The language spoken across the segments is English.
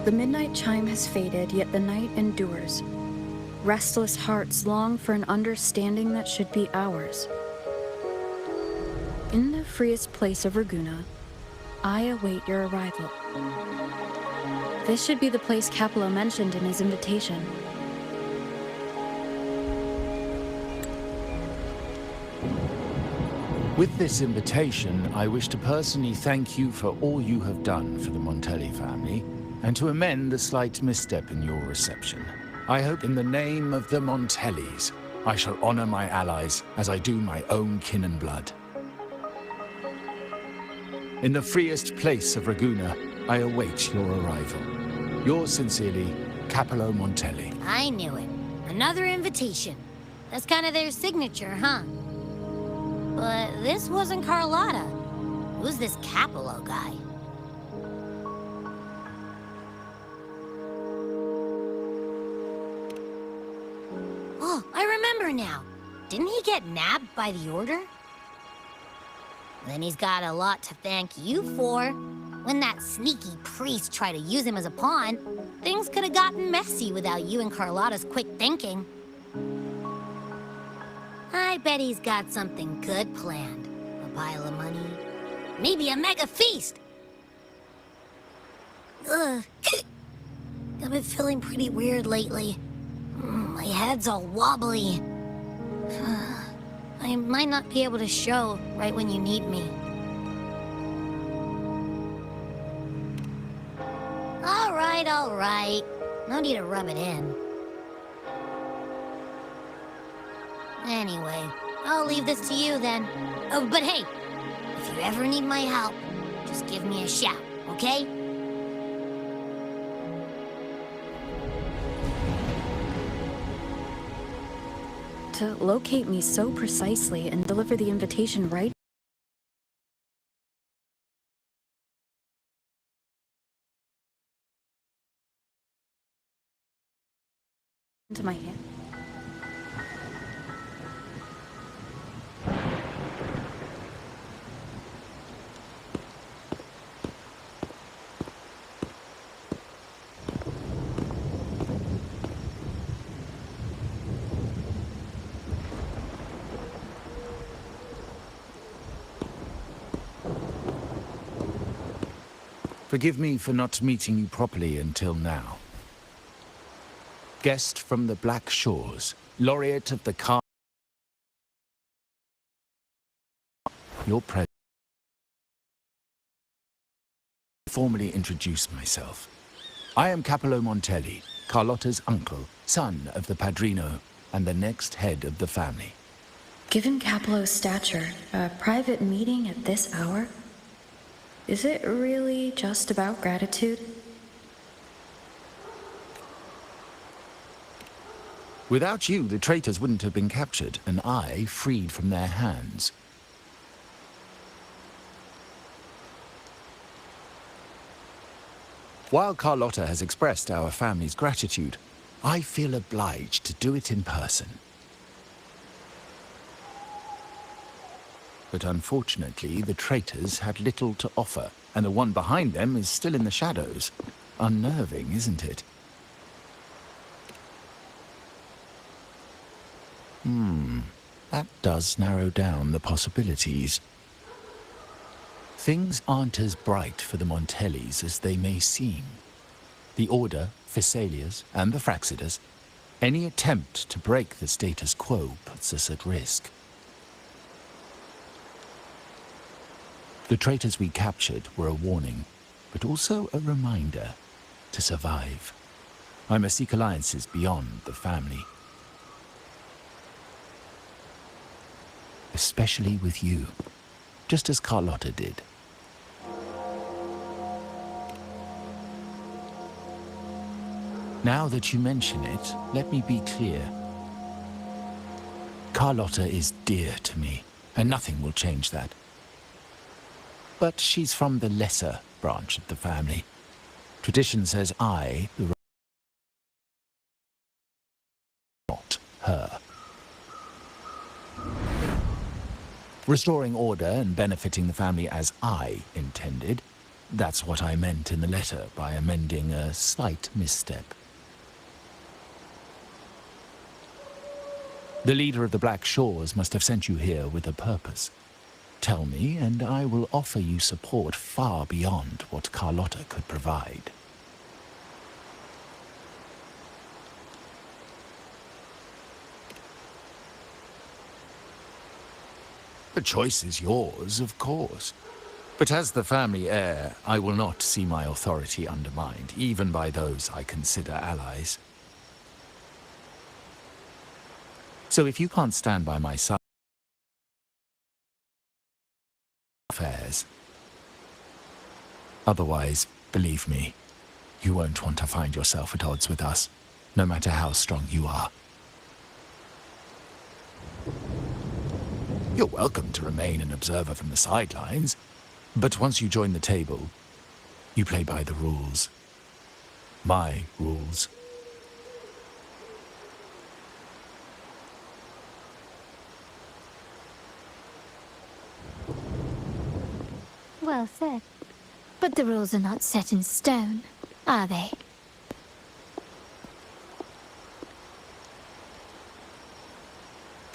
The midnight chime has faded, yet the night endures. Restless hearts long for an understanding that should be ours. In the freest place of Ragunna, I await your arrival. This should be the place Capello mentioned in his invitation. With this invitation, I wish to personally thank you for all you have done for the Montelli family, and to amend the slight misstep in your reception. I hope in the name of the Montellis, I shall honor my allies as I do my own kin and blood. In the freest place of Ragunna, I await your arrival. Yours sincerely, Capello Montelli. I knew it. Another invitation. That's kind of their signature, huh? But this wasn't Carlotta. Who's this Capello guy? Oh, I remember now. Didn't he get nabbed by the Order? Then he's got a lot to thank you for. When that sneaky priest tried to use him as a pawn, things could have gotten messy without you and Carlotta's quick thinking. I bet he's got something good planned. A pile of money. Maybe a mega feast! Ugh. I've been feeling pretty weird lately. My head's all wobbly. I might not be able to show right when you need me. All right. No need to rub it in. Anyway, I'll leave this to you then. Oh, but hey, if you ever need my help, just give me a shout, okay? To locate me so precisely and deliver the invitation right into my hand. Forgive me for not meeting you properly until now. Guest from the Black Shores, laureate of the Your presence. Formally introduce myself. I am Capello Montelli, Carlotta's uncle, son of the Padrino, and the next head of the family. Given Capello's stature, a private meeting at this hour? Is it really just about gratitude? Without you, the traitors wouldn't have been captured, and I freed from their hands. While Carlotta has expressed our family's gratitude, I feel obliged to do it in person. But unfortunately, the traitors had little to offer, and the one behind them is still in the shadows. Unnerving, isn't it? That does narrow down the possibilities. Things aren't as bright for the Montellis as they may seem. The Order, Phassalias, and the Fraxidas, any attempt to break the status quo puts us at risk. The traitors we captured were a warning, but also a reminder to survive. I must seek alliances beyond the family. Especially with you, just as Carlotta did. Now that you mention it, let me be clear. Carlotta is dear to me, and nothing will change that. But she's from the lesser branch of the family. Tradition says I, the not her. Restoring order and benefiting the family as I intended That's what I meant in the letter by amending a slight misstep. The leader of the Black Shores must have sent you here with a purpose. Tell me, and I will offer you support far beyond what Carlotta could provide. The choice is yours, of course. But as the family heir, I will not see my authority undermined, even by those I consider allies. So if you can't stand by my side, affairs. Otherwise, believe me, you won't want to find yourself at odds with us, no matter how strong you are. You're welcome to remain an observer from the sidelines, but once you join the table, you play by the rules. My rules. Well said. But the rules are not set in stone, are they?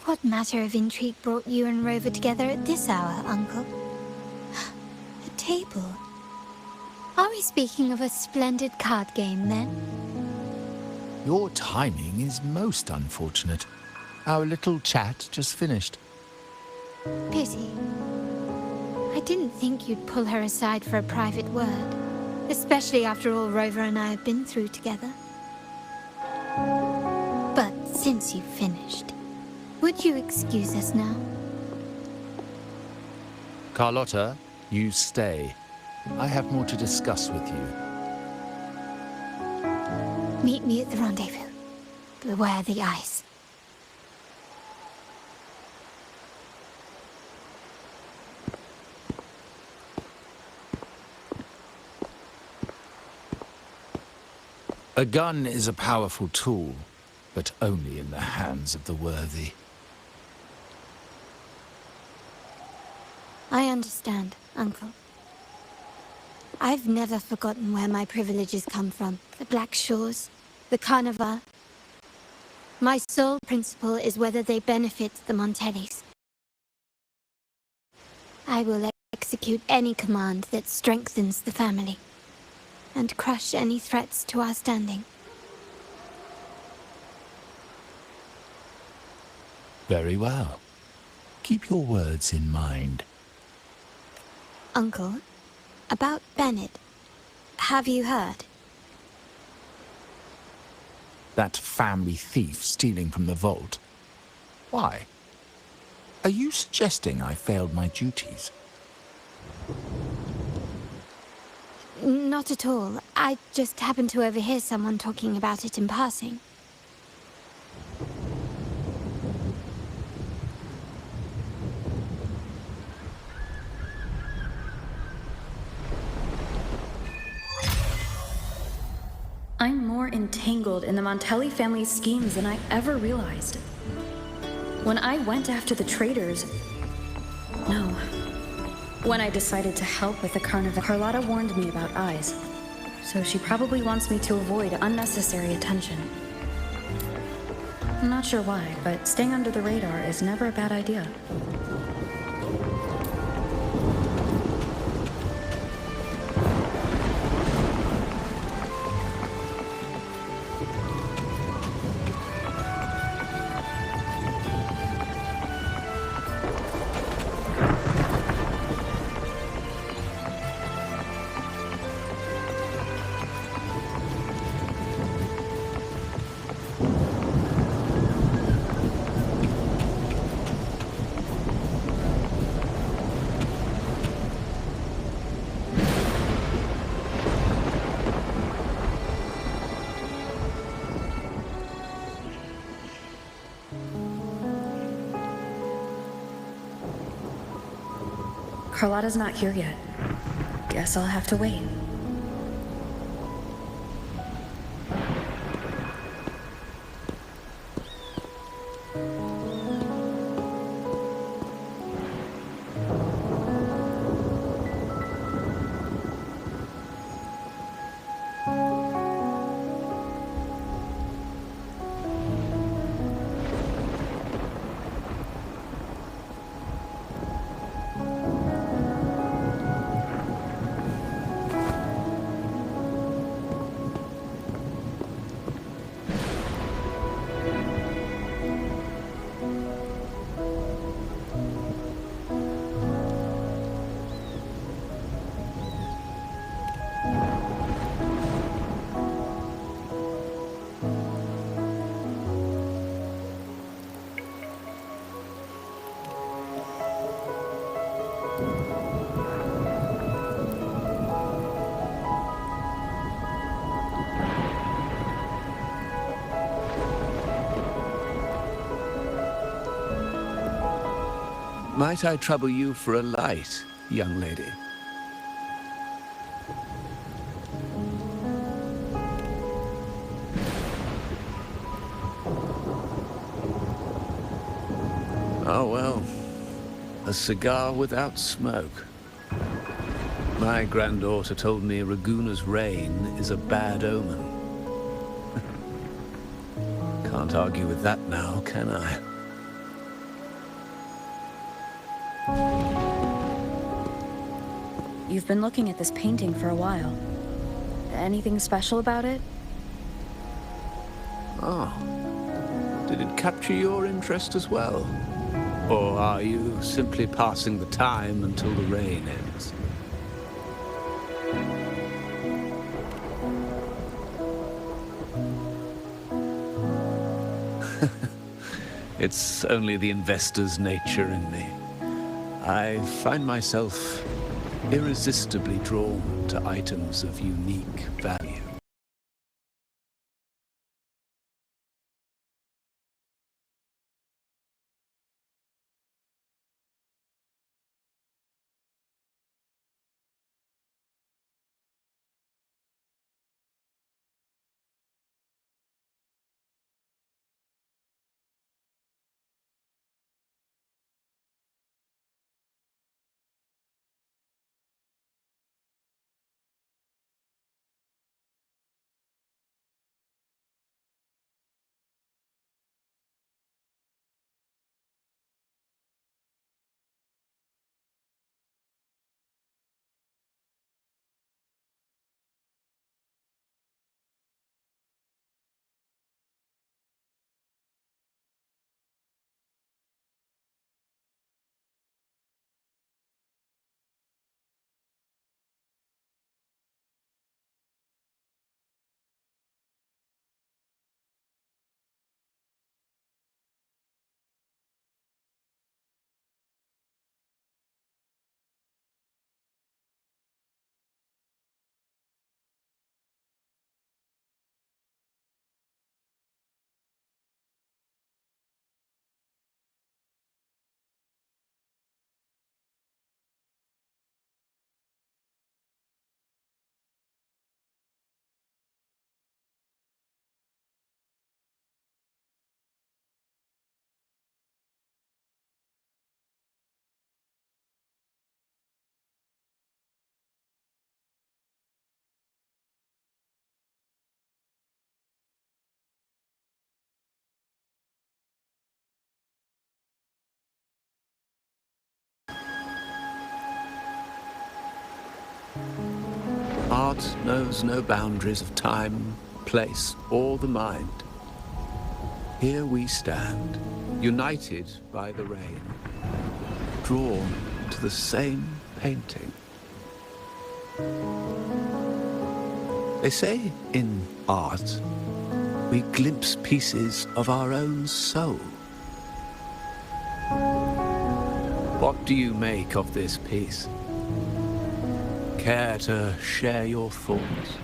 What matter of intrigue brought you and Rover together at this hour, Uncle? A table? Are we speaking of a splendid card game, then? Your timing is most unfortunate. Our little chat just finished. Pity. I didn't think you'd pull her aside for a private word, especially after all Rover and I have been through together. But since you've finished, would you excuse us now? Carlotta, you stay. I have more to discuss with you. Meet me at the rendezvous. Beware the ice. A gun is a powerful tool, but only in the hands of the worthy. I understand, Uncle. I've never forgotten where my privileges come from. The Black Shores, the Carnival. My sole principle is whether they benefit the Montellis. I will execute any command that strengthens the family, and crush any threats to our standing. Very well. Keep your words in mind. Uncle, about Bennett, have you heard? That family thief stealing from the vault. Why? Are you suggesting I failed my duties? Not at all. I just happened to overhear someone talking about it in passing. I'm more entangled in the Montelli family's schemes than I ever realized. When I went after the traitors... No. When I decided to help with the carnival, Carlotta warned me about eyes. So she probably wants me to avoid unnecessary attention. I'm not sure why, but staying under the radar is never a bad idea. Carlotta's not here yet. Guess I'll have to wait. Might I trouble you for a light, young lady? Oh, well, a cigar without smoke. My granddaughter told me Raguna's rain is a bad omen. Can't argue with that now, can I? You've been looking at this painting for a while. Anything special about it? Oh. Did it capture your interest as well? Or are you simply passing the time until the rain ends? It's only the investor's nature in me. I find myself irresistibly drawn to items of unique value. Art knows no boundaries of time, place, or the mind. Here we stand, united by the rain, drawn to the same painting. They say in art, we glimpse pieces of our own soul. What do you make of this piece? Care to share your thoughts?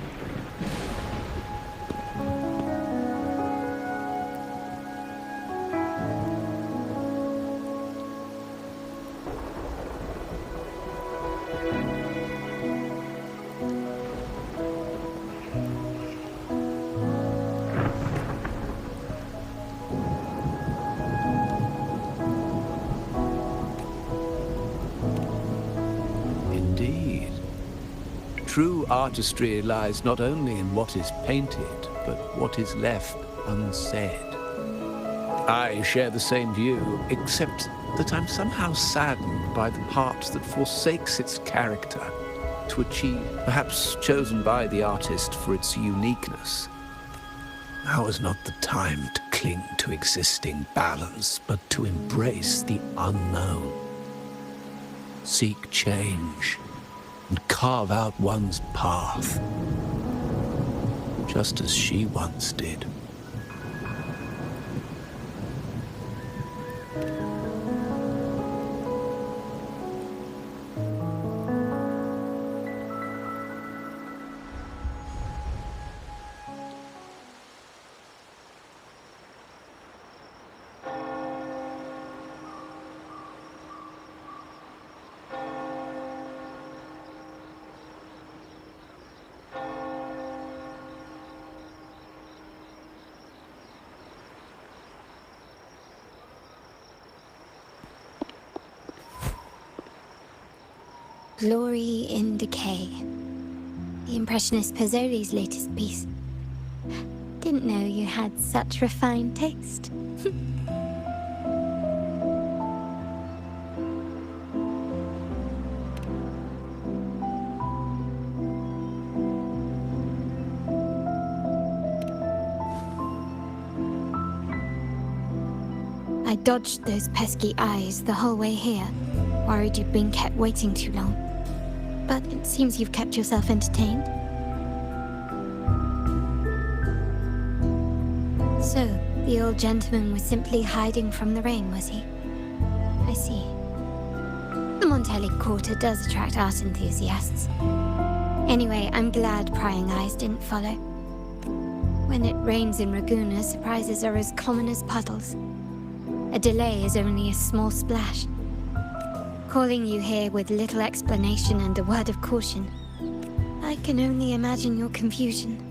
True artistry lies not only in what is painted, but what is left unsaid. I share the same view, except that I'm somehow saddened by the part that forsakes its character to achieve, perhaps chosen by the artist for its uniqueness. Now is not the time to cling to existing balance, but to embrace the unknown. Seek change and carve out one's path, just as she once did. Glory in Decay. The Impressionist Pazzoli's latest piece. Didn't know you had such refined taste. I dodged those pesky eyes the whole way here, worried you'd been kept waiting too long. But it seems you've kept yourself entertained. So, the old gentleman was simply hiding from the rain, was he? I see. The Montelli Quarter does attract art enthusiasts. Anyway, I'm glad prying eyes didn't follow. When it rains in Ragusa, surprises are as common as puddles. A delay is only a small splash. Calling you here with little explanation and a word of caution, I can only imagine your confusion.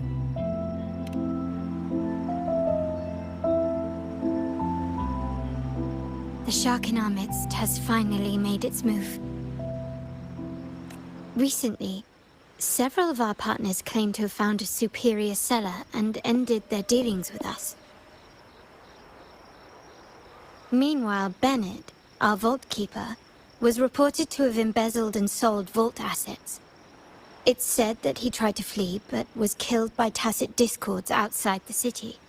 The shark in our midst has finally made its move. Recently, several of our partners claim to have found a superior seller and ended their dealings with us. Meanwhile, Bennett, our vault keeper, was reported to have embezzled and sold vault assets. It's said that he tried to flee, but was killed by tacit discords outside the city.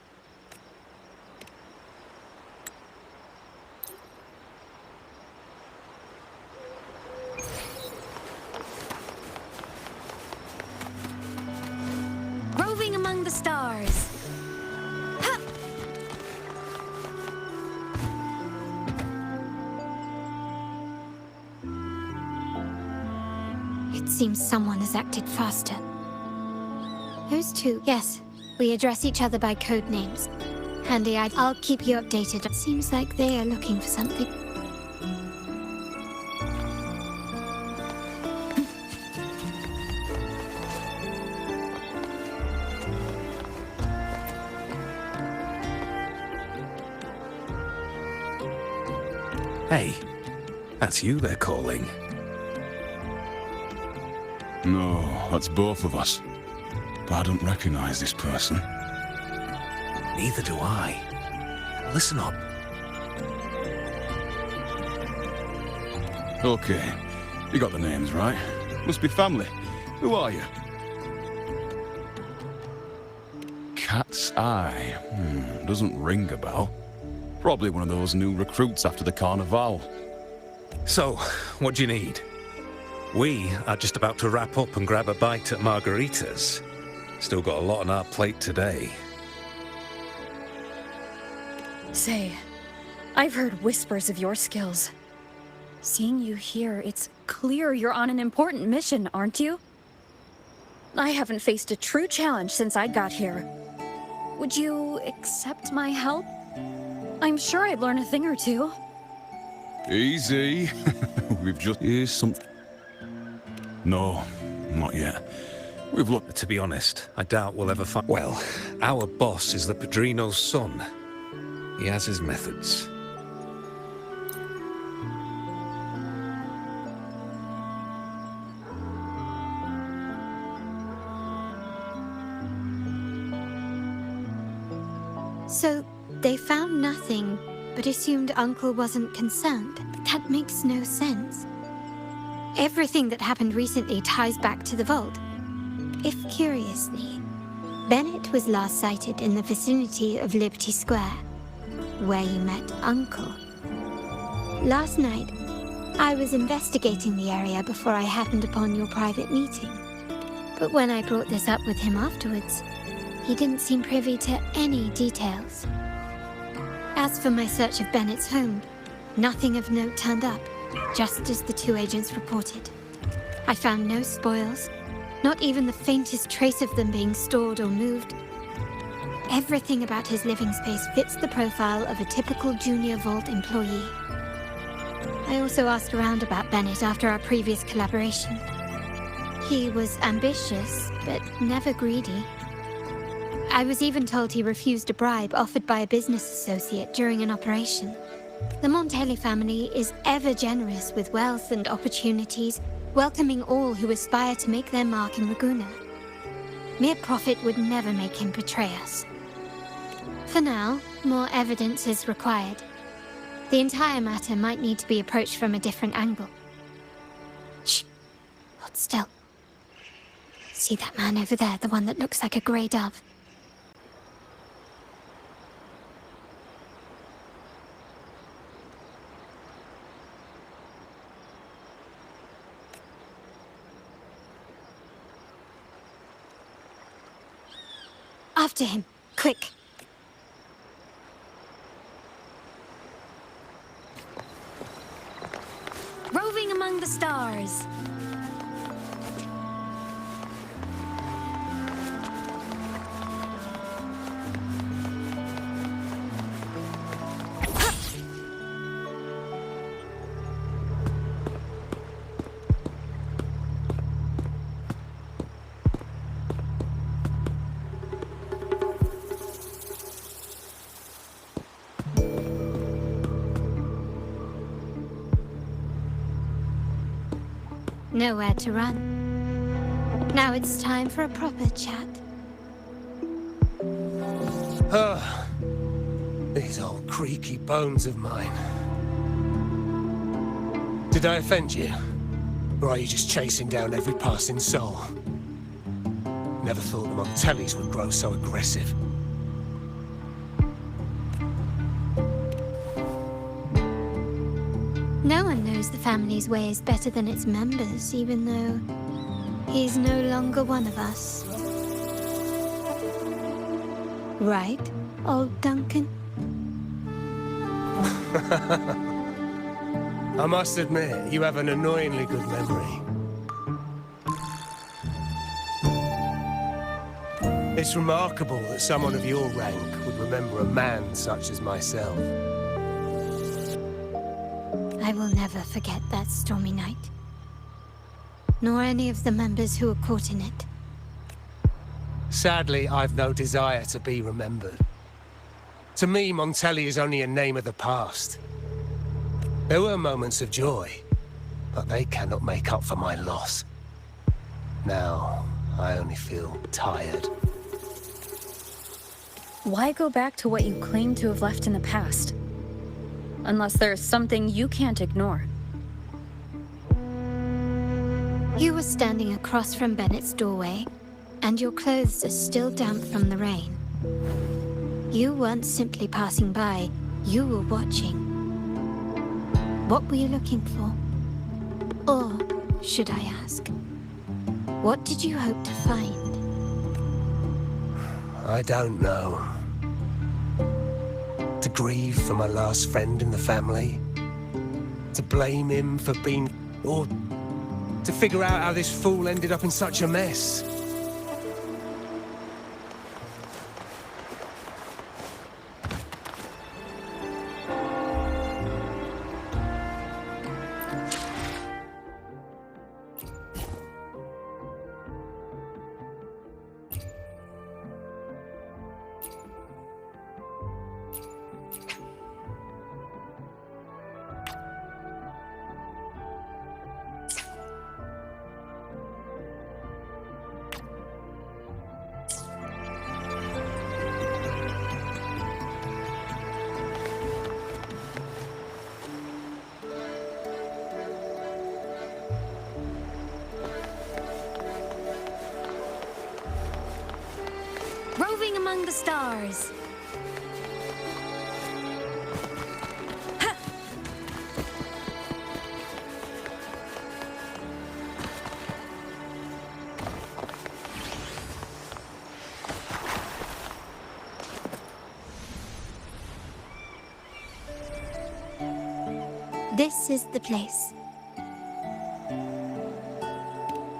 Roving among the stars. Ha! It seems someone has acted faster. Those two, yes. We address each other by code names. Handy, I'll keep you updated. It seems like they are looking for something. Hey, that's you they're calling. No, that's both of us. But I don't recognize this person. Neither do I. Listen up. Okay, you got the names right. Must be family. Who are you? Cat's Eye. Doesn't ring a bell. Probably one of those new recruits after the Carnival. So, what do you need? We are just about to wrap up and grab a bite at Margarita's. Still got a lot on our plate today. Say, I've heard whispers of your skills. Seeing you here, it's clear you're on an important mission, aren't you? I haven't faced a true challenge since I got here. Would you accept my help? I'm sure I'd learn a thing or two. Easy. We've just... Here's something... No, not yet. We've looked... To be honest, I doubt we'll ever find... Well, our boss is the Padrino's son. He has his methods. So, they found nothing, but assumed Uncle wasn't concerned. That makes no sense. Everything that happened recently ties back to the vault. If curiously, Bennett was last sighted in the vicinity of Liberty Square, where you met Uncle. Last night, I was investigating the area before I happened upon your private meeting. But when I brought this up with him afterwards, he didn't seem privy to any details. As for my search of Bennett's home, nothing of note turned up, just as the two agents reported. I found no spoils, not even the faintest trace of them being stored or moved. Everything about his living space fits the profile of a typical Junior Vault employee. I also asked around about Bennett after our previous collaboration. He was ambitious, but never greedy. I was even told he refused a bribe offered by a business associate during an operation. The Montelli family is ever generous with wealth and opportunities welcoming all who aspire to make their mark in Ragusa. Mere profit would never make him betray us. For now, more evidence is required. The entire matter might need to be approached from a different angle. Shh! Hold still. See that man over there, the one that looks like a grey dove? After him, quick! Roving among the stars. Nowhere to run. Now it's time for a proper chat. These old creaky bones of mine. Did I offend you? Or are you just chasing down every passing soul? Never thought the Montellis would grow so aggressive. No one knows the family's ways better than its members, even though he's no longer one of us. Right, old Duncan? I must admit, you have an annoyingly good memory. It's remarkable that someone of your rank would remember a man such as myself. I will never forget that stormy night. Nor any of the members who were caught in it. Sadly, I've no desire to be remembered. To me, Montelli is only a name of the past. There were moments of joy, but they cannot make up for my loss. Now, I only feel tired. Why go back to what you claim to have left in the past? Unless there's something you can't ignore. You were standing across from Bennett's doorway, and your clothes are still damp from the rain. You weren't simply passing by, you were watching. What were you looking for? Or, should I ask, what did you hope to find? I don't know. To grieve for my last friend in the family? To blame him for being... or to figure out how this fool ended up in such a mess? Roving among the stars. This is the place.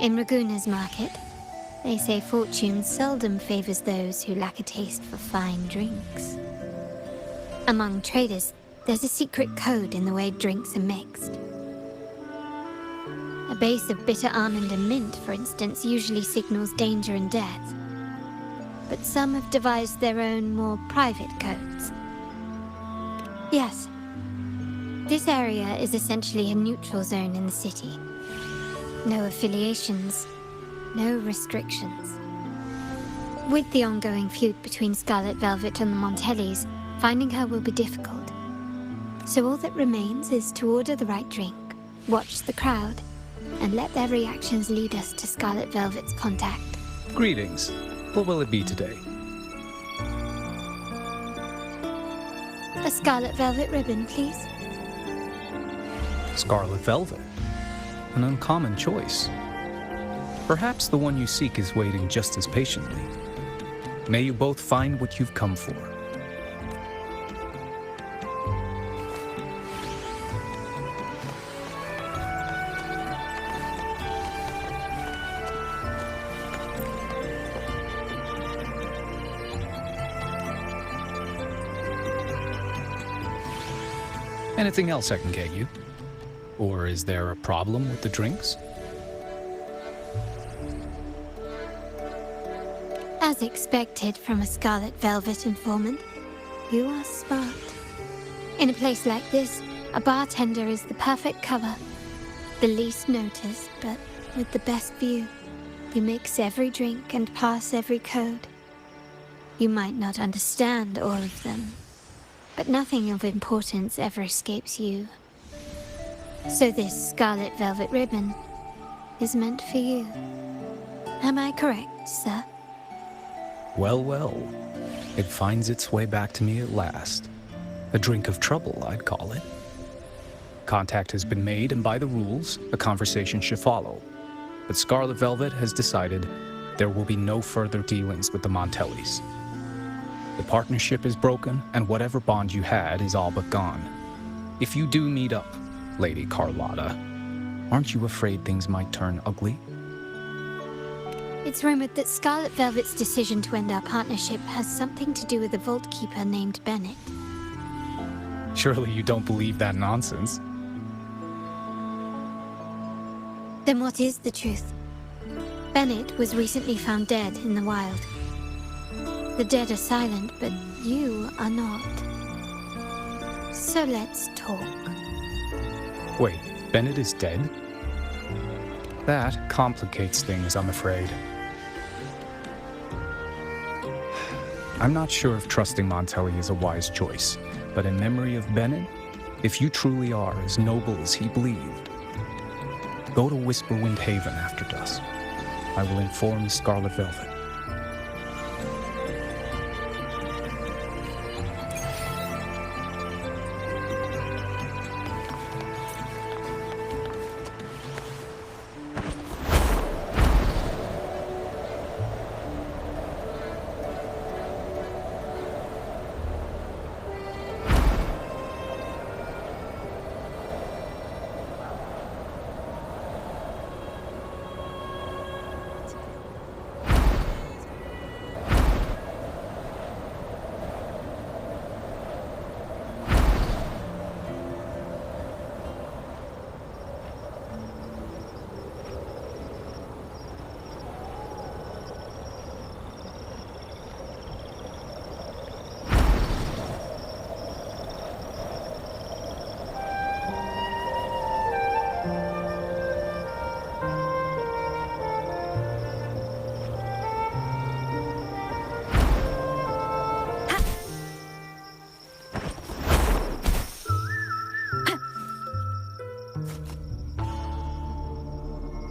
In Ragusa's market, they say fortune seldom favors those who lack a taste for fine drinks. Among traders, there's a secret code in the way drinks are mixed. A base of bitter almond and mint, for instance, usually signals danger and death. But some have devised their own, more private codes. Yes. This area is essentially a neutral zone in the city. No affiliations, no restrictions. With the ongoing feud between Scarlet Velvet and the Montellis, finding her will be difficult. So all that remains is to order the right drink, watch the crowd, and let their reactions lead us to Scarlet Velvet's contact. Greetings. What will it be today? A Scarlet Velvet ribbon, please. Scarlet Velvet. An uncommon choice. Perhaps the one you seek is waiting just as patiently. May you both find what you've come for. Anything else I can get you? Or is there a problem with the drinks? As expected from a Scarlet Velvet informant, you are smart. In a place like this, a bartender is the perfect cover. The least noticed, but with the best view. You mix every drink and pass every code. You might not understand all of them, but nothing of importance ever escapes you. So this Scarlet Velvet ribbon is meant for you. Am I correct, sir? Well, well. It finds its way back to me at last. A drink of trouble, I'd call it. Contact has been made, and by the rules, a conversation should follow. But Scarlet Velvet has decided there will be no further dealings with the Montellis. The partnership is broken, and whatever bond you had is all but gone. If you do meet up, Lady Carlotta, aren't you afraid things might turn ugly? It's rumored that Scarlet Velvet's decision to end our partnership has something to do with a Vault Keeper named Bennett. Surely you don't believe that nonsense. Then what is the truth? Bennett was recently found dead in the wild. The dead are silent, but you are not. So let's talk. Wait, Bennett is dead? That complicates things, I'm afraid. I'm not sure if trusting Montelli is a wise choice, but in memory of Bennett, if you truly are as noble as he believed, go to Whisperwind Haven after dusk. I will inform Scarlet Velvet.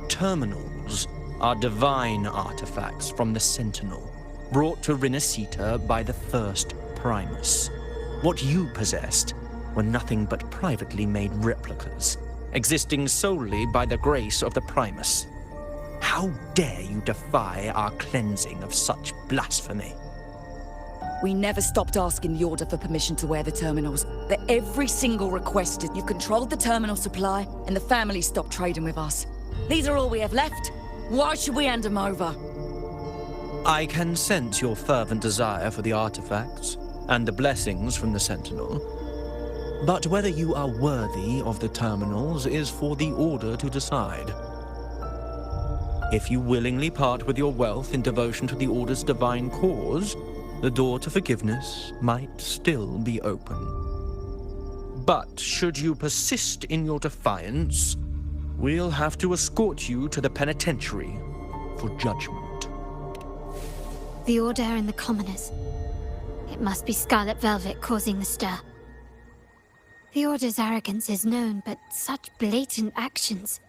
Terminals are divine artifacts from the Sentinel, brought to Rinascita by the first Primus. What you possessed were nothing but privately made replicas, existing solely by the grace of the Primus. How dare you defy our cleansing of such blasphemy? We never stopped asking the Order for permission to wear the terminals. But every single request, you controlled the terminal supply, and the family stopped trading with us. These are all we have left. Why should we hand them over? I can sense your fervent desire for the artifacts and the blessings from the Sentinel. But whether you are worthy of the terminals is for the Order to decide. If you willingly part with your wealth in devotion to the Order's divine cause, the door to forgiveness might still be open. But should you persist in your defiance, we'll have to escort you to the penitentiary for judgment. The Order and the Commoners. It must be Scarlet Velvet causing the stir. The Order's arrogance is known, but such blatant actions.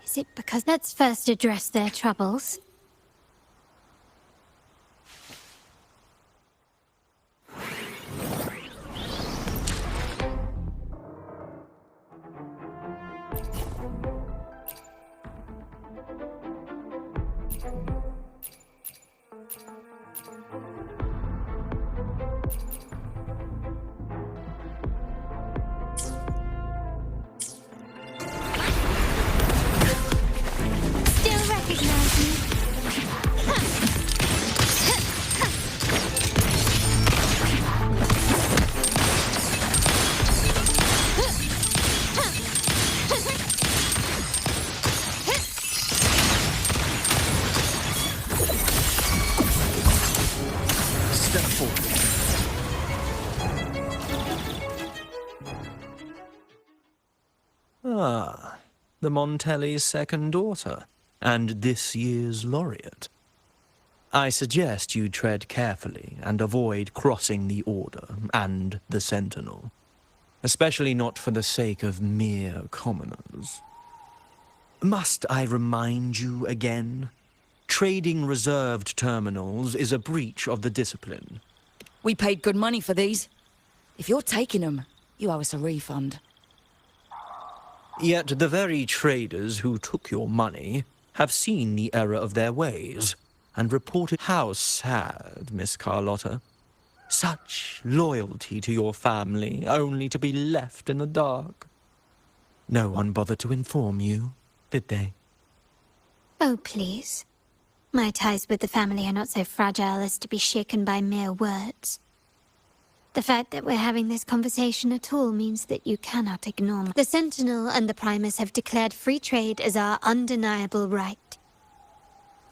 Is it because... Let's first address their troubles. Ah, the Montelli's second daughter, and this year's laureate. I suggest you tread carefully and avoid crossing the Order and the Sentinel, especially not for the sake of mere commoners. Must I remind you again? Trading reserved terminals is a breach of the discipline. We paid good money for these. If you're taking them, you owe us a refund. Yet the very traders who took your money have seen the error of their ways and reported. How sad, Miss Carlotta. Such loyalty to your family, only to be left in the dark. No one bothered to inform you, did they? Oh, please. My ties with the family are not so fragile as to be shaken by mere words. The fact that we're having this conversation at all means that you cannot ignore me. The Sentinel and the Primus have declared free trade as our undeniable right.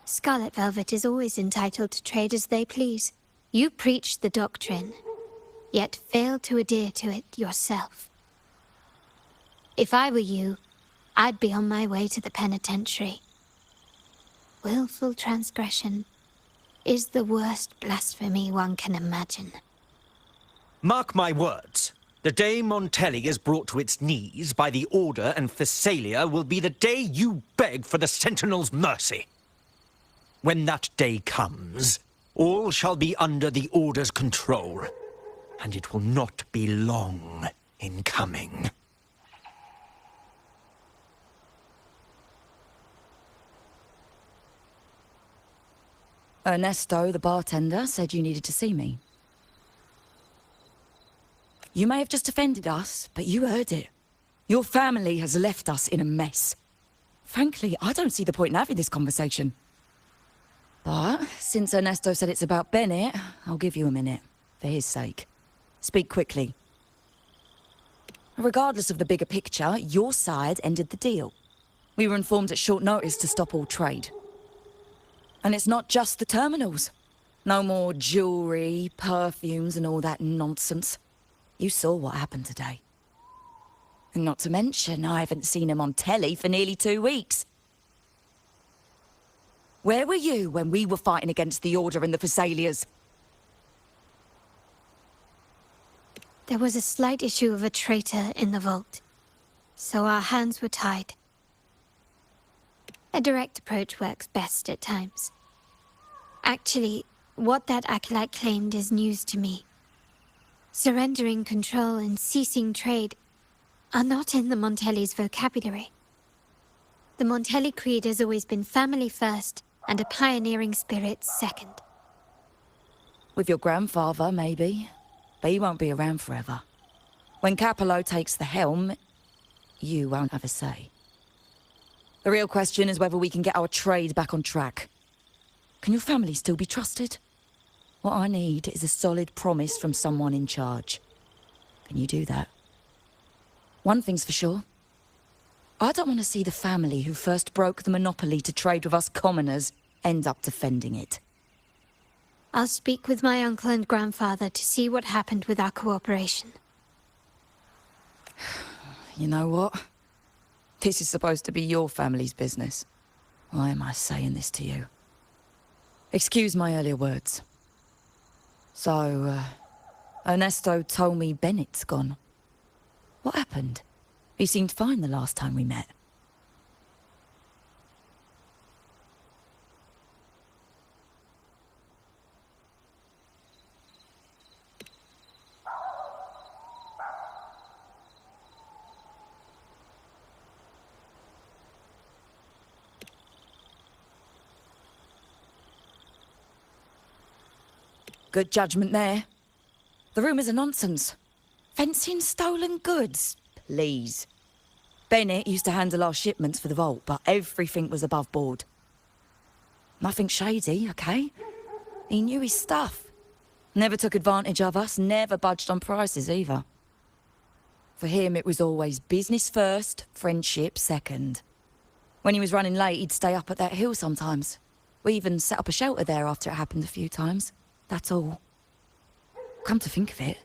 Scarlet Velvet is always entitled to trade as they please. You preach the doctrine, yet fail to adhere to it yourself. If I were you, I'd be on my way to the penitentiary. Willful transgression is the worst blasphemy one can imagine. Mark my words. The day Montelli is brought to its knees by the Order and Phasalia will be the day you beg for the Sentinel's mercy. When that day comes, all shall be under the Order's control, and it will not be long in coming. Ernesto, the bartender, said you needed to see me. You may have just offended us, but you heard it. Your family has left us in a mess. Frankly, I don't see the point in having this conversation. But since Ernesto said it's about Bennett, I'll give you a minute, for his sake. Speak quickly. Regardless of the bigger picture, your side ended the deal. We were informed at short notice to stop all trade. And it's not just the terminals. No more jewelry, perfumes, and all that nonsense. You saw what happened today. And not to mention, I haven't seen him on telly for nearly 2 weeks. Where were you when we were fighting against the Order and the Phasalias? There was a slight issue of a traitor in the vault, so our hands were tied. A direct approach works best at times. Actually, what that acolyte claimed is news to me. Surrendering control and ceasing trade are not in the Montelli's vocabulary. The Montelli creed has always been family first and a pioneering spirit second. With your grandfather, maybe. But he won't be around forever. When Capello takes the helm, you won't have a say. The real question is whether we can get our trade back on track. Can your family still be trusted? What I need is a solid promise from someone in charge. Can you do that? One thing's for sure. I don't want to see the family who first broke the monopoly to trade with us commoners end up defending it. I'll speak with my uncle and grandfather to see what happened with our cooperation. You know what? This is supposed to be your family's business. Why am I saying this to you? Excuse my earlier words. So, Ernesto told me Bennett's gone. What happened? He seemed fine the last time we met. Good judgment there. The rumours are nonsense. Fencing stolen goods? Please. Bennett used to handle our shipments for the vault, but everything was above board. Nothing shady, okay? He knew his stuff. Never took advantage of us, never budged on prices either. For him, it was always business first, friendship second. When he was running late, he'd stay up at that hill sometimes. We even set up a shelter there after it happened a few times. That's all. Come to think of it,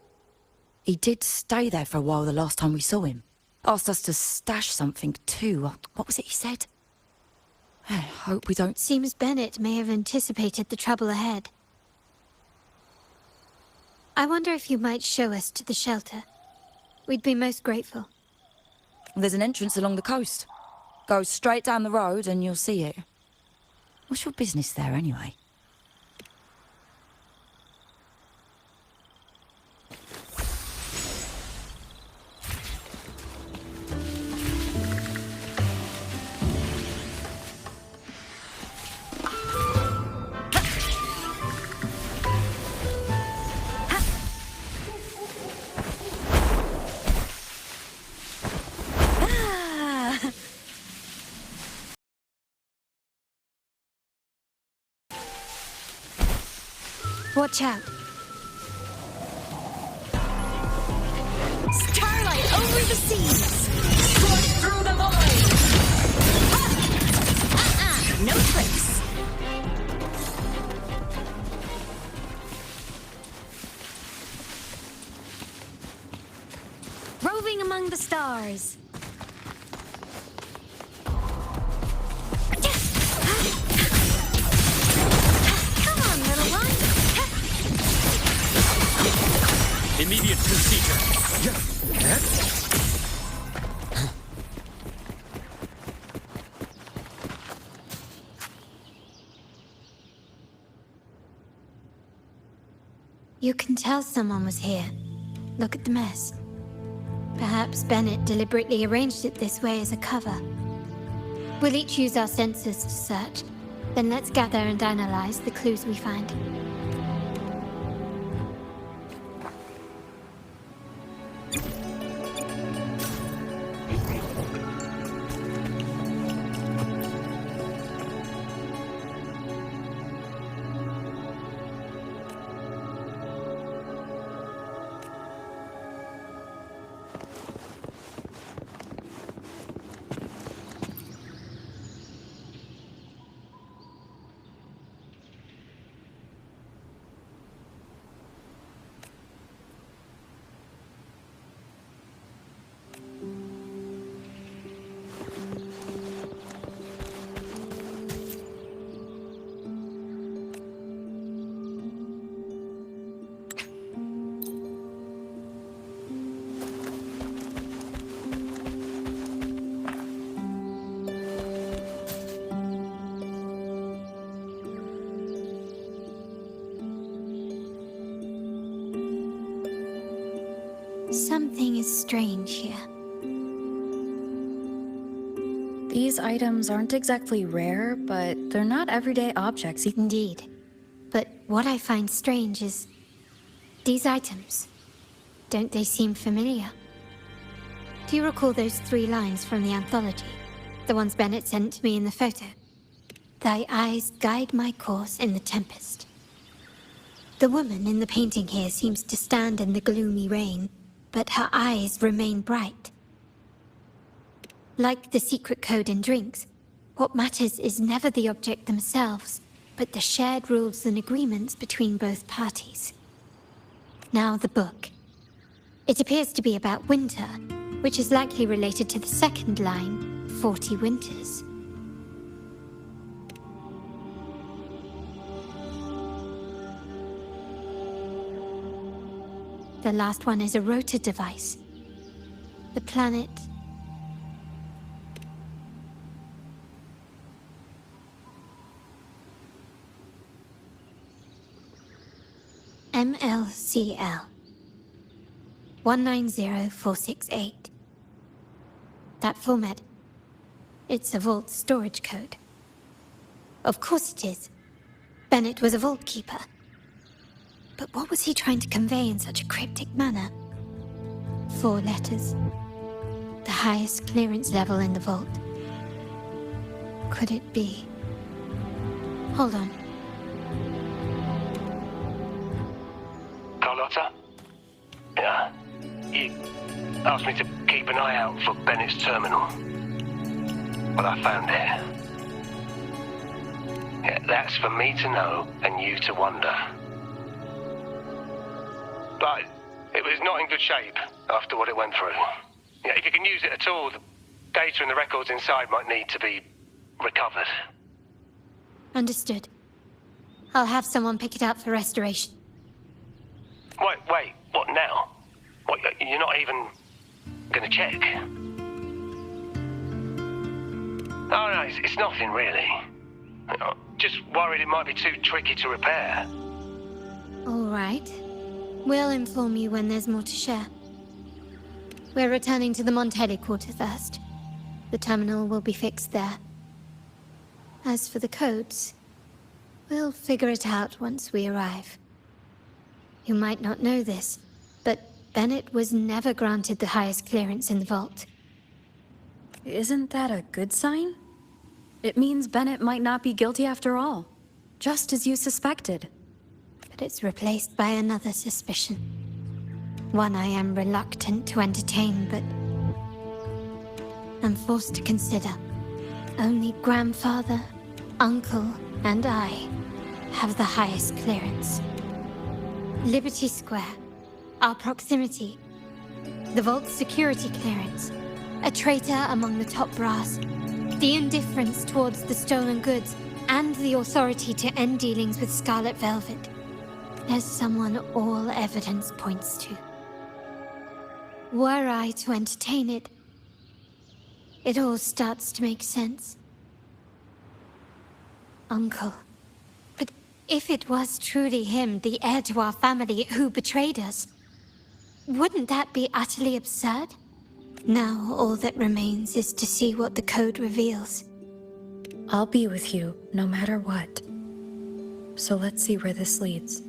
he did stay there for a while the last time we saw him. Asked us to stash something too. What was it he said? I hope we don't... Seems Bennett may have anticipated the trouble ahead. I wonder if you might show us to the shelter. We'd be most grateful. There's an entrance along the coast. Go straight down the road and you'll see it. What's your business there anyway? Watch out. Starlight over the seas! Strike through the void! No tricks! Roving among the stars. Immediate procedure. You can tell someone was here. Look at the mess. Perhaps Bennett deliberately arranged it this way as a cover. We'll each use our senses to search. Then let's gather and analyze the clues we find. Something is strange here. These items aren't exactly rare, but they're not everyday objects. Indeed. But what I find strange is... these items. Don't they seem familiar? Do you recall those 3 lines from the anthology? The ones Bennett sent to me in the photo? Thy eyes guide my course in the tempest. The woman in the painting here seems to stand in the gloomy rain, but her eyes remain bright. Like the secret code in drinks, what matters is never the object themselves, but the shared rules and agreements between both parties. Now the book. It appears to be about winter, which is likely related to the second line, 40 winters. The last one is a rotor device. The planet... MLCL 190468. That format. It's a vault storage code. Of course it is. Bennett was a vault keeper. But what was he trying to convey in such a cryptic manner? 4 letters. The highest clearance level in the vault. Could it be? Hold on. Carlotta? Yeah. You asked me to keep an eye out for Bennett's terminal. Well, I found it. Yeah, that's for me to know and you to wonder. But it was not in good shape after what it went through. Yeah, if you can use it at all, the data and the records inside might need to be recovered. Understood. I'll have someone pick it up for restoration. Wait, what now? What, you're not even gonna check? Oh no, it's nothing really. Just worried it might be too tricky to repair. All right. We'll inform you when there's more to share. We're returning to the Montelli quarter first. The terminal will be fixed there. As for the codes, we'll figure it out once we arrive. You might not know this, but Bennett was never granted the highest clearance in the vault. Isn't that a good sign? It means Bennett might not be guilty after all, just as you suspected. But it's replaced by another suspicion. One I am reluctant to entertain, but I'm forced to consider. Only grandfather, uncle, and I have the highest clearance. Liberty Square, our proximity, the vault's security clearance, a traitor among the top brass, the indifference towards the stolen goods, and the authority to end dealings with Scarlet Velvet. There's someone all evidence points to. Were I to entertain it, it all starts to make sense. Uncle. But if it was truly him, the heir to our family, who betrayed us, wouldn't that be utterly absurd? Now all that remains is to see what the code reveals. I'll be with you, no matter what. So let's see where this leads.